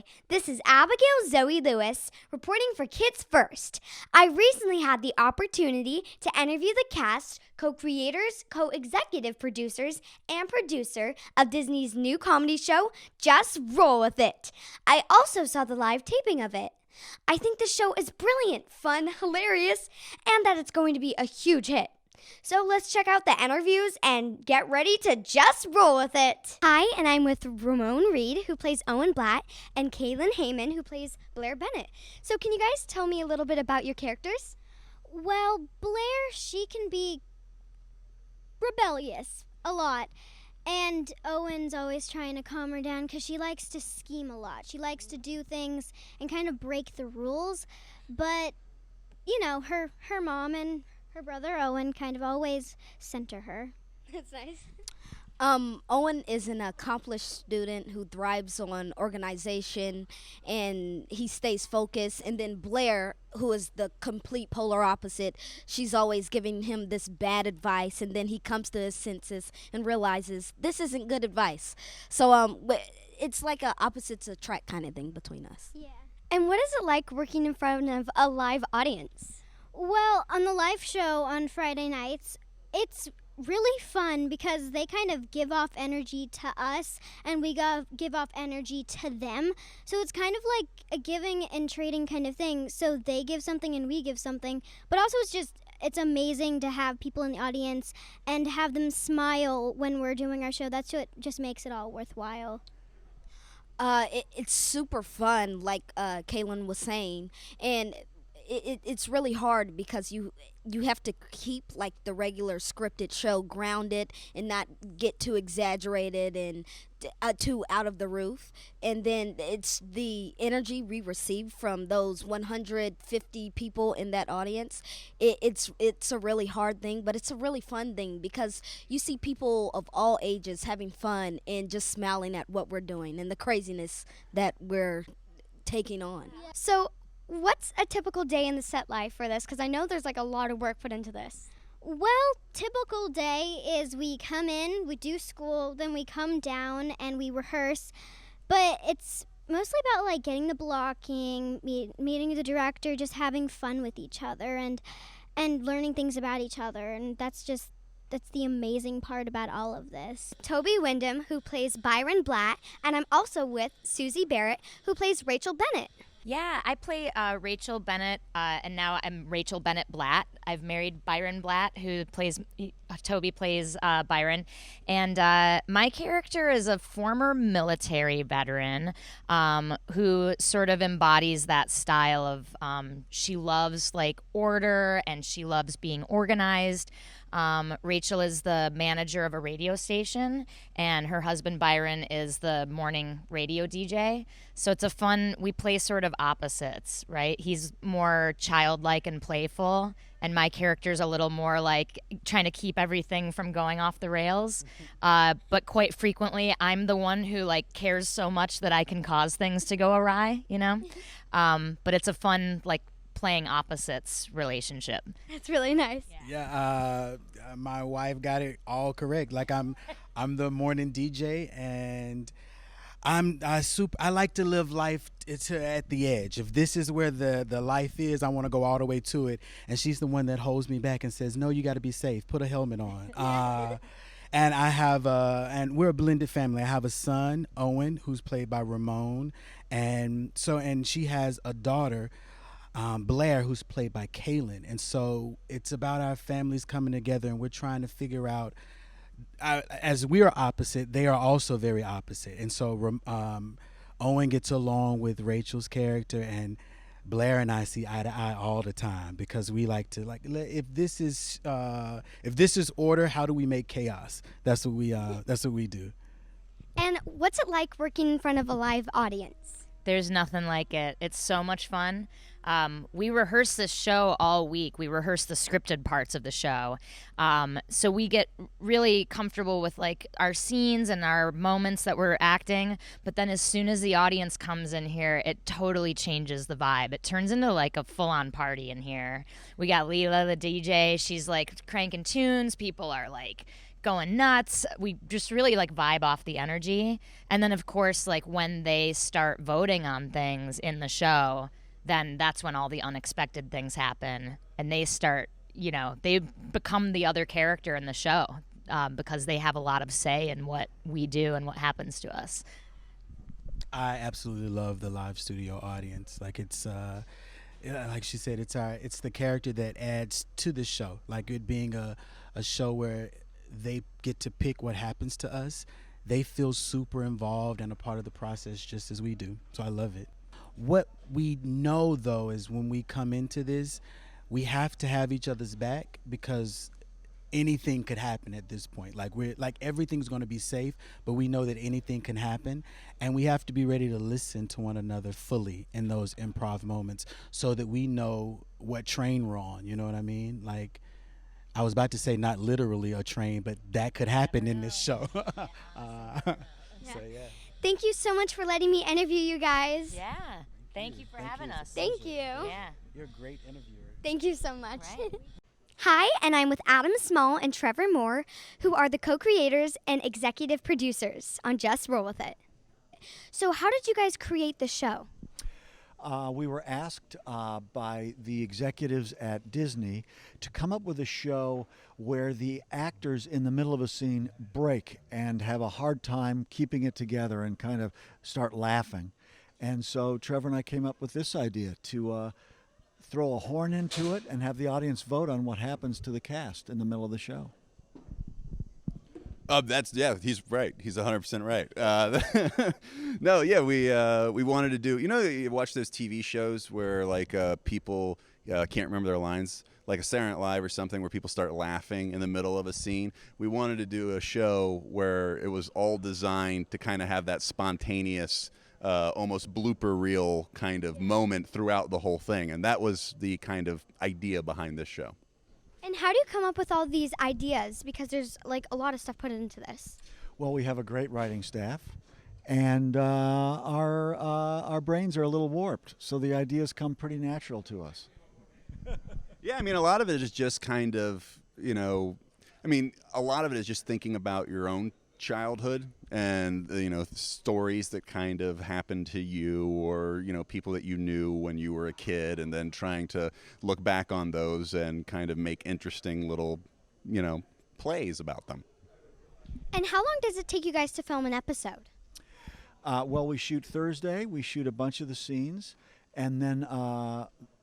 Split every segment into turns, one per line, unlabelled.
Hi, this is Abigail Zoe Lewis reporting for Kids First. I recently had the opportunity to interview the cast, co-creators, co-executive producers, and producer of Disney's new comedy show, Just Roll With It. I also saw the live taping of it. I think the show is brilliant, fun, hilarious, and that it's going to be a huge hit. So let's check out the interviews and get ready to just roll with it. Hi, and I'm with Ramon Reed, who plays Owen Blatt, and Kaylin Hayman, who plays Blaire Bennett. So can you guys tell me a little bit about your characters?
Well, Blaire, she can be rebellious a lot. And Owen's always trying to calm her down because she likes to scheme a lot. She likes to do things and kind of break the rules. But, you know, her mom and her brother Owen kind of always center her.
That's nice.
Owen is an accomplished student who thrives on organization, and he stays focused. And then Blaire, who is the complete polar opposite, she's always giving him this bad advice, and then he comes to his senses and realizes this isn't good advice. So it's like a opposites attract kind of thing between us.
Yeah.
And what is it like working in front of a live audience?
Well, on the live show on Friday nights, it's really fun because they kind of give off energy to us and we give off energy to them. So it's kind of like a giving and trading kind of thing. So they give something and we give something. But also it's amazing to have people in the audience and have them smile when we're doing our show. That's what just makes it all worthwhile.
It's super fun, like Kaylin was saying, and it's really hard because you have to keep like the regular scripted show grounded and not get too exaggerated and too out of the roof. And then it's the energy we receive from those 150 people in that audience. It's a really hard thing, but it's a really fun thing because you see people of all ages having fun and just smiling at what we're doing and the craziness that we're taking on.
So what's a typical day in the set life for this? Because I know there's like a lot of work put into this.
Well, typical day is we come in, we do school, then we come down and we rehearse. But it's mostly about like getting the blocking, meeting the director, just having fun with each other and learning things about each other. And that's the amazing part about all of this.
Tobie Windham, who plays Byron Blatt, and I'm also with Suzi Barrett, who plays Rachel Bennett.
Yeah, I play Rachel Bennett, and now I'm Rachel Bennett Blatt. I've married Byron Blatt, who plays, Tobie plays Byron. And my character is a former military veteran who sort of embodies that style of she loves like order and she loves being organized. Rachel is the manager of a radio station, and her husband Byron is the morning radio DJ. So it's we play sort of opposites, right? He's more childlike and playful, and my character's a little more like trying to keep everything from going off the rails. But quite frequently, I'm the one who like cares so much that I can cause things to go awry, you know? But it's a fun, like, playing opposites relationship.
That's really nice.
Yeah, my wife got it all correct. Like I'm the morning DJ, and I like to live life at the edge. If this is where the life is, I want to go all the way to it. And she's the one that holds me back and says, "No, you got to be safe. Put a helmet on." And I have and we're a blended family. I have a son, Owen, who's played by Ramon, and she has a daughter, Blaire, who's played by Kaylin. And so it's about our families coming together, and we're trying to figure out, as we are opposite, they are also very opposite. And so Owen gets along with Rachel's character, and Blaire and I see eye to eye all the time because we like to if this is order, how do we make chaos? That's what we do.
And what's it like working in front of a live audience?
There's nothing like it. It's so much fun. We rehearse this show all week. We rehearse the scripted parts of the show. So we get really comfortable with like our scenes and our moments that we're acting. But then as soon as the audience comes in here, it totally changes the vibe. It turns into like a full-on party in here. We got Leela, the DJ. She's like cranking tunes. People are like going nuts. We just really like vibe off the energy. And then of course, like when they start voting on things in the show, then that's when all the unexpected things happen, and they start, they become the other character in the show, because they have a lot of say in what we do and what happens to us.
I absolutely love the live studio audience. Like it's like she said, it's the character that adds to the show. Like it being a show where they get to pick what happens to us. They feel super involved and a part of the process just as we do. So I love it. What we know though is when we come into this, we have to have each other's back because anything could happen at this point. Like everything's going to be safe, but we know that anything can happen, and we have to be ready to listen to one another fully in those improv moments so that we know what train we're on. You know what I mean? Like I was about to say not literally a train, but that could happen in this show. So yeah.
Thank you so much for letting me interview you guys.
Yeah. Thank you for having us.
Thank you.
Yeah.
You're a great interviewer.
Thank you so much.
Right.
Hi, and I'm with Adam Small and Trevor Moore, who are the co-creators and executive producers on Just Roll With It. So how did you guys create the show?
We were asked by the executives at Disney to come up with a show where the actors in the middle of a scene break and have a hard time keeping it together and kind of start laughing. And so Trevor and I came up with this idea to throw a horn into it and have the audience vote on what happens to the cast in the middle of the show.
He's right. He's 100% right. No, yeah, we wanted to do. You watch those TV shows where like people can't remember their lines, like a Saturday Night Live or something, where people start laughing in the middle of a scene. We wanted to do a show where it was all designed to kind of have that spontaneous, almost blooper reel kind of moment throughout the whole thing, and that was the kind of idea behind this show.
And how do you come up with all these ideas? Because there's like a lot of stuff put into this.
Well, we have a great writing staff, and our brains are a little warped, so the ideas come pretty natural to us.
Yeah, I mean, a lot of it is just kind of, a lot of it is just thinking about your own childhood and, stories that kind of happened to you or, people that you knew when you were a kid, and then trying to look back on those and kind of make interesting little, plays about them.
And how long does it take you guys to film an episode?
Well, we shoot Thursday. We shoot a bunch of the scenes, and then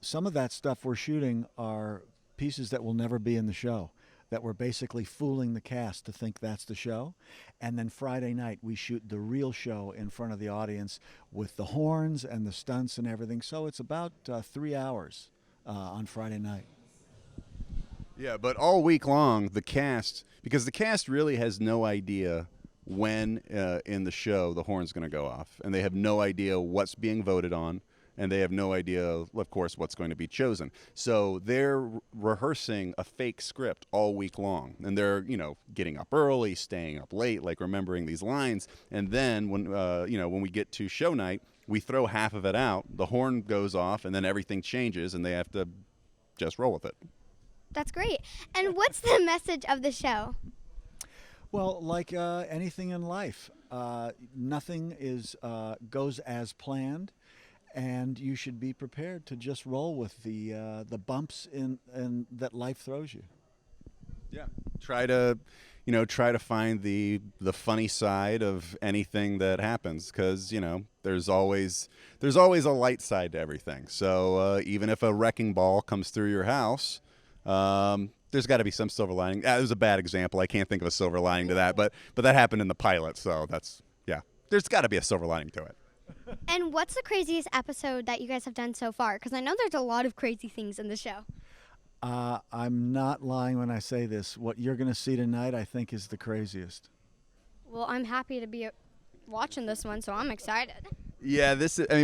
some of that stuff we're shooting are pieces that will never be in the show, that we're basically fooling the cast to think that's the show. And then Friday night, we shoot the real show in front of the audience with the horns and the stunts and everything. So it's about 3 hours on Friday night.
Yeah, but all week long, because the cast really has no idea when in the show the horn's going to go off, and they have no idea what's being voted on, and they have no idea, of course, what's going to be chosen. So they're rehearsing a fake script all week long, and they're, getting up early, staying up late, like remembering these lines, and then when we get to show night, we throw half of it out, the horn goes off, and then everything changes, and they have to just roll with it.
That's great. And what's the message of the show?
Well, like anything in life, nothing goes as planned, and you should be prepared to just roll with the bumps in that life throws you.
Yeah, try to find the funny side of anything that happens, because there's always a light side to everything. So even if a wrecking ball comes through your house, there's got to be some silver lining. That was a bad example. I can't think of a silver lining to that, but that happened in the pilot, so there's got to be a silver lining to it.
And what's the craziest episode that you guys have done so far? Because I know there's a lot of crazy things in the show.
I'm not lying when I say this. What you're going to see tonight, I think, is the craziest.
Well, I'm happy to be watching this one, so I'm excited.
Yeah,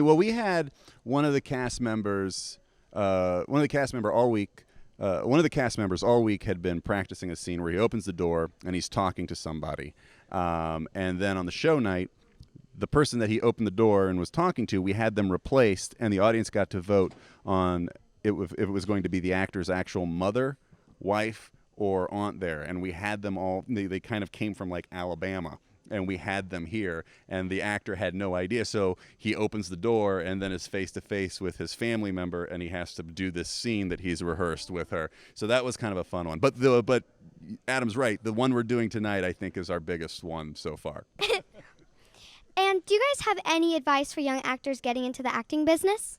we had one of the cast members all week. One of the cast members all week had been practicing a scene where he opens the door and he's talking to somebody. And then on the show night, the person that he opened the door and was talking to, we had them replaced, and the audience got to vote on if it was going to be the actor's actual mother, wife, or aunt there, and we had them all. They kind of came from like Alabama, and we had them here, and the actor had no idea. So he opens the door and then is face to face with his family member, and he has to do this scene that he's rehearsed with her. So that was kind of a fun one. But Adam's right. The one we're doing tonight, I think, is our biggest one so far.
And do you guys have any advice for young actors getting into the acting business?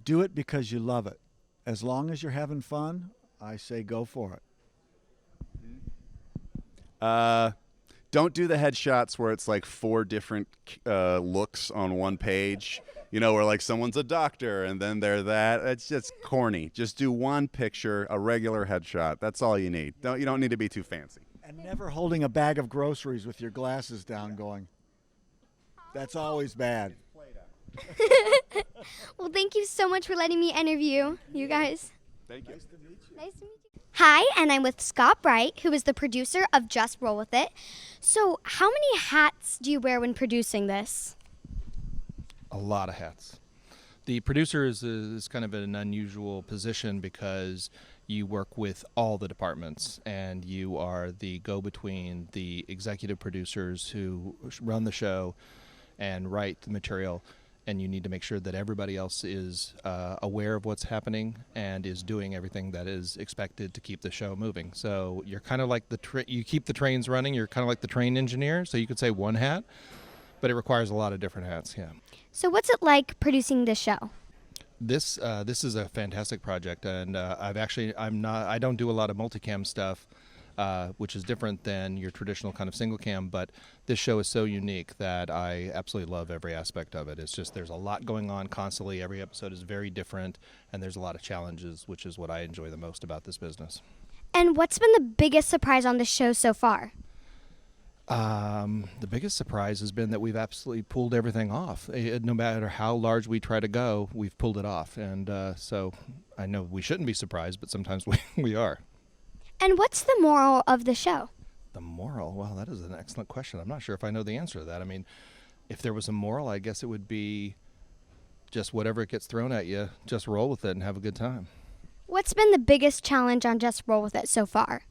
Do it because you love it. As long as you're having fun, I say go for it.
Don't do the headshots where it's like 4 different looks on one page. You know, where like someone's a doctor and then they're that. It's just corny. Just do one picture, a regular headshot. That's all you need. You don't need to be too fancy.
And never holding a bag of groceries with your glasses down going, that's always bad.
Well, thank you so much for letting me interview you guys.
Thank you.
Nice to meet you. Hi, and I'm with Scott Bright, who is the producer of Just Roll With It. So, how many hats do you wear when producing this?
A lot of hats. The producer is kind of an unusual position because you work with all the departments, and you are the go-between the executive producers who run the show and write the material, and you need to make sure that everybody else is aware of what's happening and is doing everything that is expected to keep the show moving. So you're kind of like you keep the trains running. You're kind of like the train engineer. So you could say one hat, but it requires a lot of different hats. Yeah.
So, what's it like producing this show?
This is a fantastic project, and I don't do a lot of multicam stuff. Which is different than your traditional kind of single cam, but this show is so unique that I absolutely love every aspect of it. It's just there's a lot going on constantly. Every episode is very different, and there's a lot of challenges, which is what I enjoy the most about this business.
And what's been the biggest surprise on the show so far?
The biggest surprise has been that we've absolutely pulled everything off. No matter how large we try to go, we've pulled it off. And so I know we shouldn't be surprised, but sometimes we are.
And what's the moral of the show?
The moral? Well, that is an excellent question. I'm not sure if I know the answer to that. I mean, if there was a moral, I guess it would be just whatever it gets thrown at you, just roll with it and have a good time.
What's been the biggest challenge on Just Roll With It so far?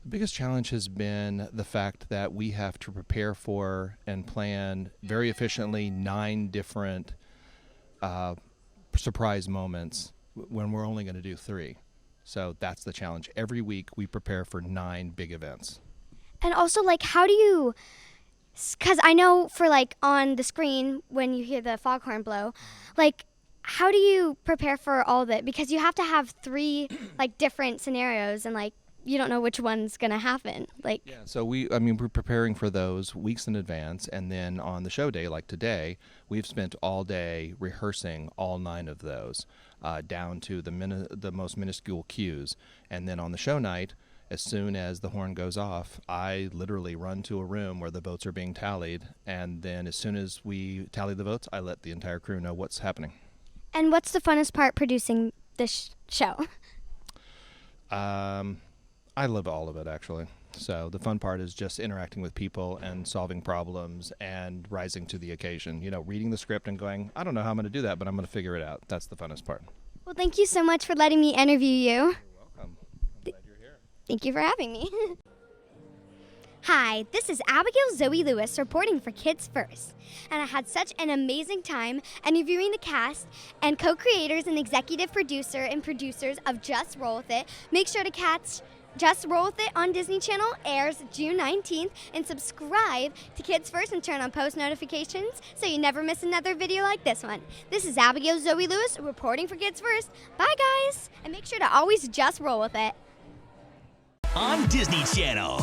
The biggest challenge has been the fact that we have to prepare for and plan very efficiently 9 different surprise moments when we're only going to do 3. So that's the challenge. Every week we prepare for 9 big events.
And also, like, how do you, because I know for, like, on the screen when you hear the foghorn blow, like, how do you prepare for all of it? Because you have to have 3, like, different scenarios, and, like, you don't know which one's going to happen. Like,
yeah, so we're preparing for those weeks in advance, and then on the show day, like today, we've spent all day rehearsing all 9 of those. Down to the most minuscule cues. And then on the show night, as soon as the horn goes off, I literally run to a room where the votes are being tallied, and then as soon as we tally the votes, I let the entire crew know what's happening.
And what's the funnest part producing this show?
I love all of it, actually. So the fun part is just interacting with people and solving problems and rising to the occasion. You know, reading the script and going, I don't know how I'm going to do that, but I'm going to figure it out. That's the funnest part.
Well, thank you so much for letting me interview you.
You're welcome. I'm glad you're here.
Thank you for having me. Hi, this is Abigail Zoe Lewis reporting for Kids First. And I had such an amazing time interviewing the cast and co-creators and executive producer and producers of Just Roll With It. Make sure to catch Just Roll With It on Disney Channel, airs June 19th, and subscribe to Kids First and turn on post notifications so you never miss another video like this one. This is Abigail Zoe Lewis reporting for Kids First. Bye, guys, and make sure to always just roll with it.
On Disney Channel.